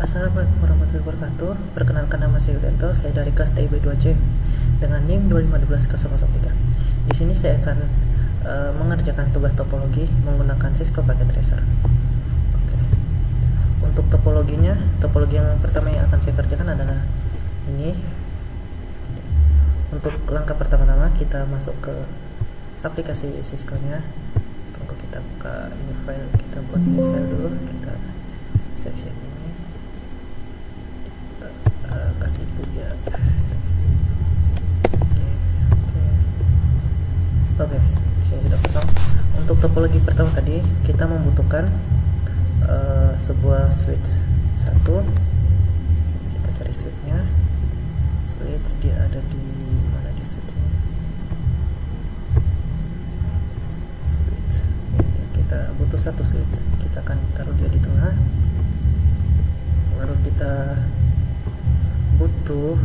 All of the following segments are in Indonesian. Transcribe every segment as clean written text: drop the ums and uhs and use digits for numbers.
Assalamualaikum warahmatullahi wabarakatuh. Perkenalkan, nama saya Yudanto. Saya dari kelas TIB 2C dengan NIM 2512003. Di sini saya akan mengerjakan tugas topologi menggunakan Cisco Packet Tracer. Oke. Untuk topologinya, topologi yang pertama yang akan saya kerjakan adalah ini. Untuk langkah pertama-tama kita masuk ke aplikasi Cisco-nya. Tunggu kita buka ini file, kita buat ini file dulu, kita save ini. Kasih itu ya. Oke, di sini sudah kosong. Untuk topologi pertama tadi kita membutuhkan sebuah switch satu. Kita cari switchnya. Switch dia ada di mana dia switchnya? Switch. Kita butuh satu switch. Kita akan taruh dia di tengah. Lalu kita butuh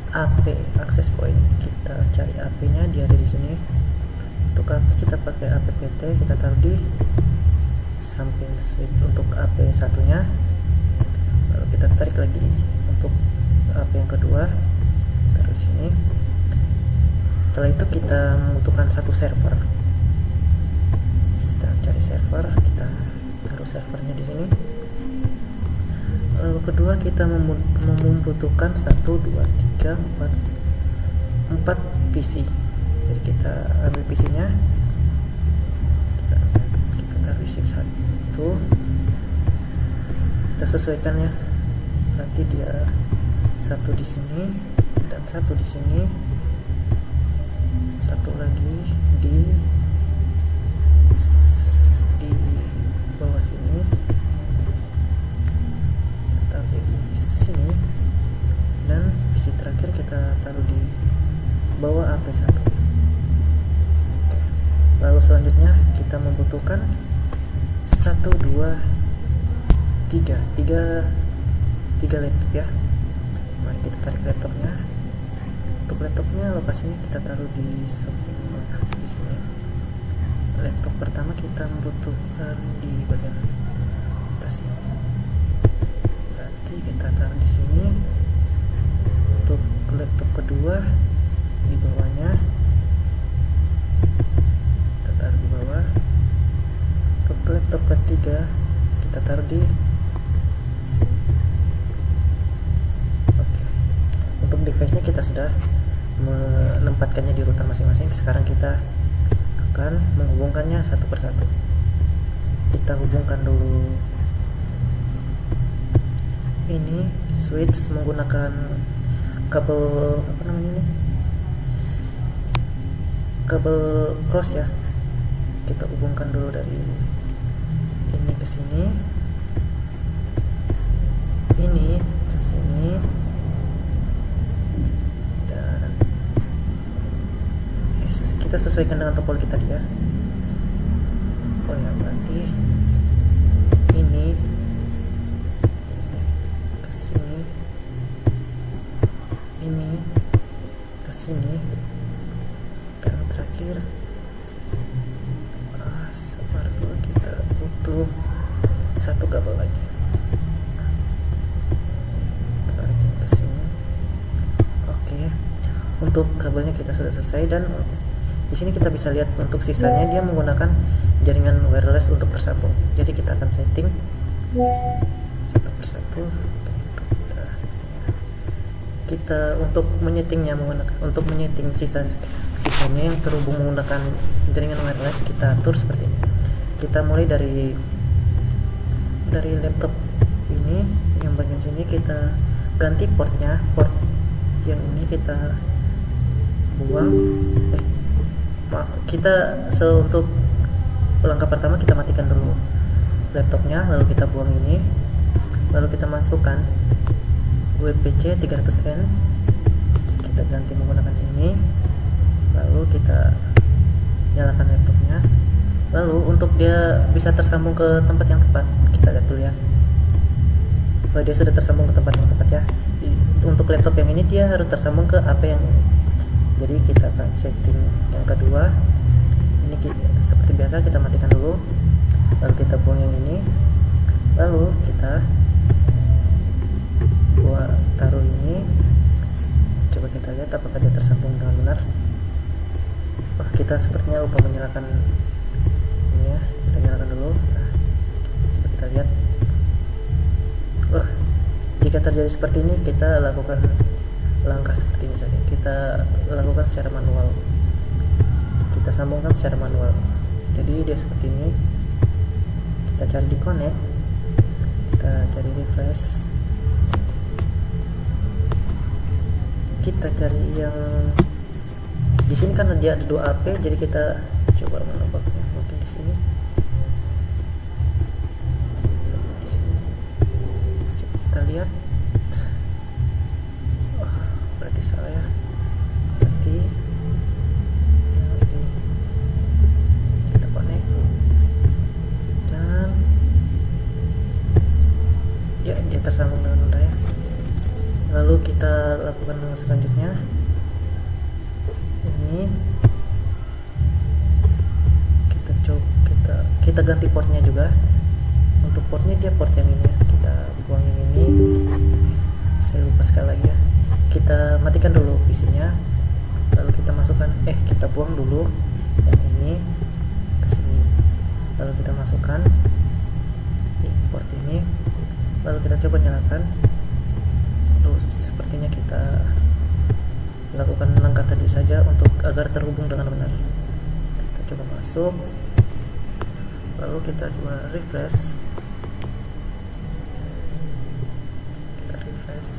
AP access point. Kita cari AP nya, dia ada di sini. Untuk AP kita pakai APPT, kita taruh di samping switch untuk AP satunya. Lalu kita tarik lagi untuk AP yang kedua, taruh di sini. Setelah itu kita membutuhkan satu server. Kita cari server, kita taruh servernya di sini. Lalu kedua kita membutuhkan 1, 2, 3, 4 PC. Jadi kita ambil PC nya, kita taruh isi 1, kita sesuaikan ya. Nanti dia 1 di sini dan 1 di sini, 1 lagi di bawah sini, dan PC terakhir kita taruh di bawah AP1. Lalu selanjutnya kita membutuhkan 1, 2, 3 laptop ya. Mari kita tarik laptopnya. Untuk laptopnya lokasinya kita taruh di samping mana? Di sini. Laptop pertama kita membutuhkan di bagian atas ini. Berarti kita taruh di sini. Untuk laptop kedua di bawahnya kita taruh di bawah. Untuk laptop ketiga kita taruh di sini. Oke. Untuk device-nya kita sudah menempatkannya di rutan masing-masing. Sekarang kita akan menghubungkannya satu persatu. Kita hubungkan dulu ini switch menggunakan kabel apa namanya ini, kabel cross ya. Kita hubungkan dulu dari ini ke sini, ini ke sini, dan kita sesuaikan dengan topologi tadi ya. Oh ya, berarti ini ke sini, ini ke sini, dan terakhir sabar dulu, kita butuh satu kabel lagi. Tarik ke sini. Oke. Untuk kabelnya kita sudah selesai, dan di sini kita bisa lihat untuk sisanya dia menggunakan jaringan wireless untuk tersambung. Jadi kita akan setting satu persatu. Kita untuk menyetingnya untuk menyeting sisanya yang terhubung menggunakan jaringan wireless, kita atur seperti ini. Kita mulai dari laptop ini yang bagian sini, kita ganti portnya. Port yang ini kita buang. Untuk langkah pertama kita matikan dulu laptopnya, lalu kita buang ini, lalu kita masukkan WPC 300N, kita ganti menggunakan ini, lalu kita nyalakan laptopnya. Lalu untuk dia bisa tersambung ke tempat yang tepat, kita lihat dulu ya. Oh, dia sudah tersambung ke tempat yang tepat ya. Untuk laptop yang ini dia harus tersambung ke AP yang ini. Jadi kita akan setting yang kedua. Ini seperti biasa kita matikan dulu, lalu kita buang yang ini, Lalu kita taruh ini, coba kita lihat apakah dia tersambung dengan benar. Wah, kita sepertinya lupa menyalakan ini ya, kita nyalakan dulu. Nah, coba kita lihat. Wah, jika terjadi seperti ini, kita lakukan langkah seperti ini saja. Kita lakukan secara manual, kita sambungkan secara manual. Jadi dia seperti ini. Kita cari di connect, kita cari refresh, kita cari yang di sini kan dia ada 2 AP, jadi kita coba menambahnya mungkin di sini. Coba kita lihat. Oh, berarti salah ya. Berarti yang ini kita connect dan ya dia tersambung dengan benar ya. Lalu kita lakukan yang selanjutnya. Ini kita coba kita ganti portnya juga. Untuk portnya dia port yang ini ya. Kita buang yang ini. Saya lupa sekali lagi ya. Kita matikan dulu PC-nya. Lalu kita masukkan kita buang dulu yang ini ke sini. Lalu kita masukkan di port ini. Lalu kita coba nyalakan. Sepertinya kita lakukan langkah tadi saja untuk agar terhubung dengan benar. Kita coba masuk, lalu kita coba refresh. Kita refresh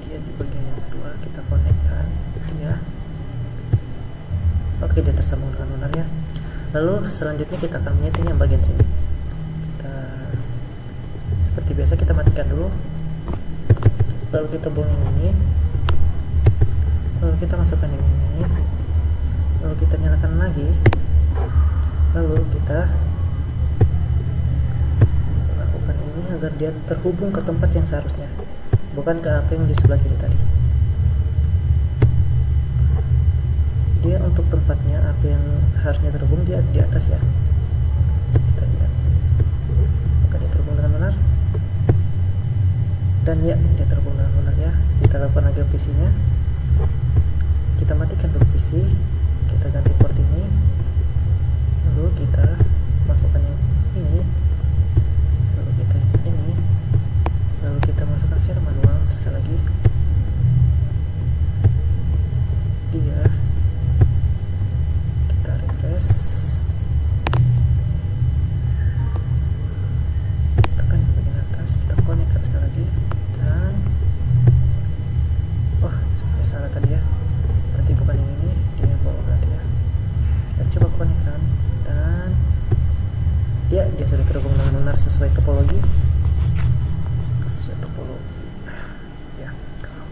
dia di bagian yang kedua, kita connectkan dia. Oke, dia tersambung dengan benar ya. Lalu selanjutnya kita akan menyeting yang bagian sini. Kita seperti biasa kita matikan dulu. Lalu kita buang yang ini, lalu kita masukkan yang ini, lalu kita nyalakan lagi, lalu kita lakukan ini agar dia terhubung ke tempat yang seharusnya, bukan ke AP yang di sebelah kiri tadi. Dia untuk tempatnya AP yang harusnya terhubung dia di atas ya. Kita lihat apakah dia terhubung dengan benar. Dan ya, dia terhubung dengan benar ya. Kita lakukan lagi PC-nya. Kita matikan dulu PC. Kita ganti port ini. Lalu kita masukkan yang ini. Lalu kita ini. Lalu kita masukkan secara manual sekali lagi. Dia. Kita refresh. Tekan di bagian atas. Kita connect sekali lagi. Dan sebenarnya salah tadi ya, berarti bukan yang ini, dia yang bawah berarti ya. Kita coba konekkan dan dia sudah terhubung dengan benar sesuai topologi ya.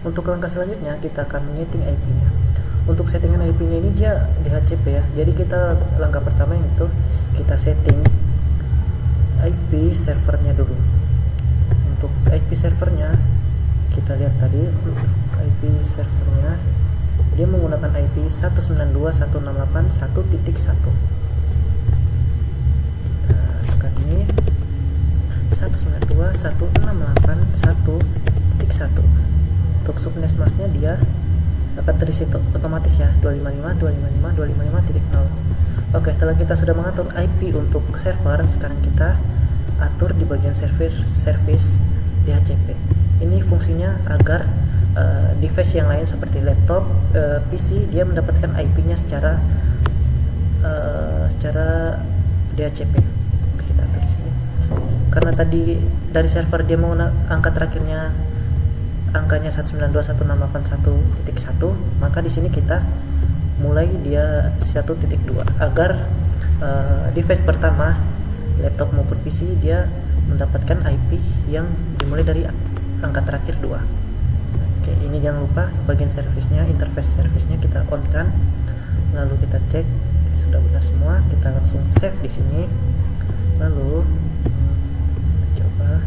Untuk langkah selanjutnya kita akan menyeting IP nya. Untuk settingan IP nya ini dia DHCP ya, jadi kita langkah pertama yang itu kita setting IP servernya dulu. Untuk IP servernya kita lihat tadi, untuk IP servernya dia menggunakan IP 192.168.1.1. Kita tekan ini 192.168.1.1. Untuk subnet masknya dia akan terisi otomatis ya, 255.255.255.0. Oke, setelah kita sudah mengatur IP untuk server, sekarang kita atur di bagian service DHCP. Ini fungsinya agar device yang lain seperti laptop, PC, dia mendapatkan IP-nya secara DHCP. Kita atur di sini. Karena tadi dari server dia mau angka terakhirnya angkanya 192.168.1.1, maka di sini kita mulai dia 1.2 agar device pertama laptop maupun PC dia mendapatkan IP yang dimulai dari angka terakhir 2. Oke, ini jangan lupa sebagian servisnya, interface servisnya kita on kan, lalu kita cek sudah benar semua, kita langsung save di sini. Lalu coba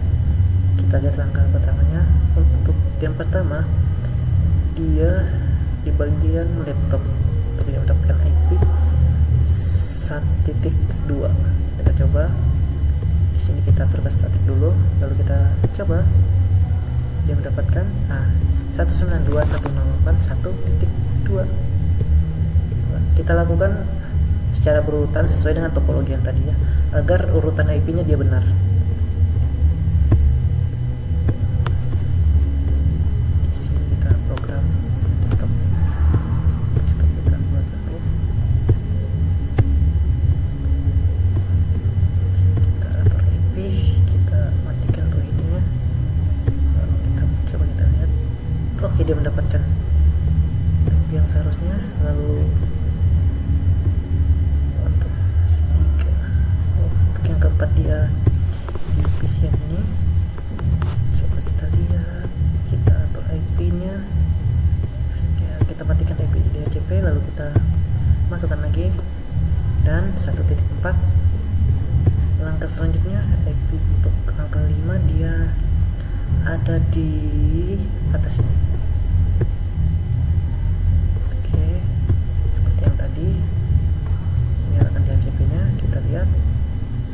kita lihat langkah pertamanya. Untuk yang pertama dia di bagian laptop dia mendapatkan IP 1.2. Kita coba di sini kita kita atur ke statik dulu, lalu kita coba dia mendapatkan 192.168.1.2. Kita lakukan secara berurutan sesuai dengan topologi yang tadi ya, agar urutan IP-nya dia benar. Di sini kita program desktop kita buat dulu. Kita atur IP, kita matikan dulu ininya, lalu kita coba kita lihat. Oke, dia mendapatkan IP yang seharusnya. Lalu yang keempat dia di PC yang ini, coba kita lihat, kita atur IP-nya ya, kita matikan IP di DHCP, lalu kita masukkan lagi, dan 1.4. langkah selanjutnya IP untuk angka 5 dia ada di atas ini. Oke, seperti yang tadi, nyalakan DHCP-nya, kita lihat.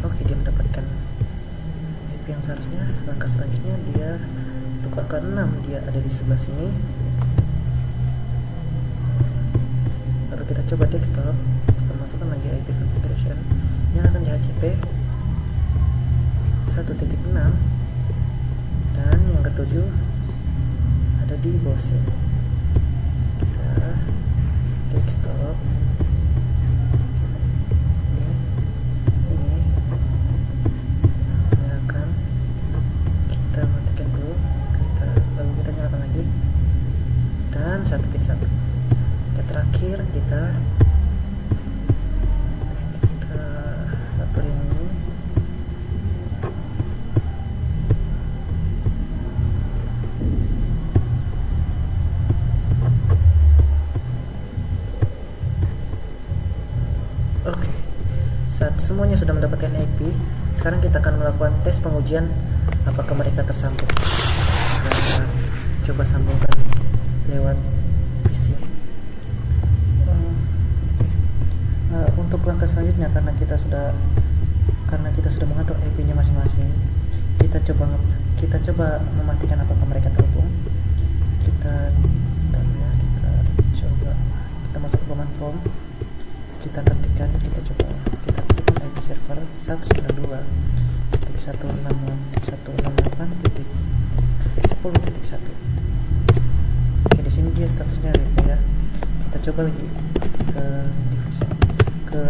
Oke, dia mendapatkan IP yang seharusnya. Langkah selanjutnya dia untuk angka 6 dia ada di sebelah sini. Lalu kita coba desktop, kita masukkan lagi IP configuration, nyalakan DHCP 1.6, dan yang ketujuh ada di bawah sini. Kita desktop, dan 1.1. Oke, terakhir kita atur ini. Oke, saat semuanya sudah mendapatkan IP, sekarang kita akan melakukan tes pengujian apakah mereka tersambung. Kita coba sambungkan lewat PC. Untuk langkah selanjutnya, karena kita sudah mengatur IP-nya masing-masing, kita coba mematikan apakah mereka terhubung. Kita masuk ke command prompt, kita ketikkan IP server 192.168.10.1. Oke, di sini dia statusnya replay ya. Kita coba lagi ke division, ke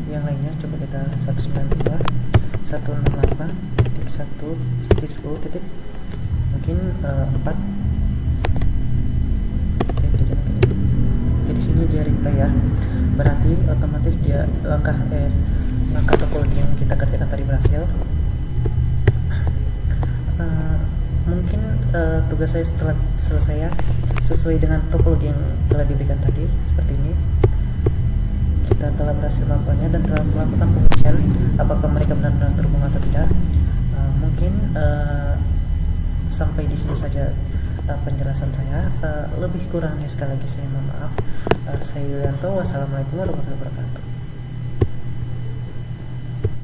yang lainnya. Coba kita 192.168.1.10. mungkin 4. Oke, di sini dia replay ya. Berarti otomatis dia langkah topologi yang kita kerjakan tadi berhasil. Mungkin tugas saya setelah selesai ya, sesuai dengan topologi yang telah diberikan tadi seperti ini. Kita telah berhasil melakukannya dan telah melakukan pengujian apakah mereka benar-benar terhubung atau tidak. Mungkin sampai di sini saja penjelasan saya. Lebih kurangnya sekali lagi saya mohon maaf. Saya Yulianto, wassalamualaikum warahmatullahi wabarakatuh.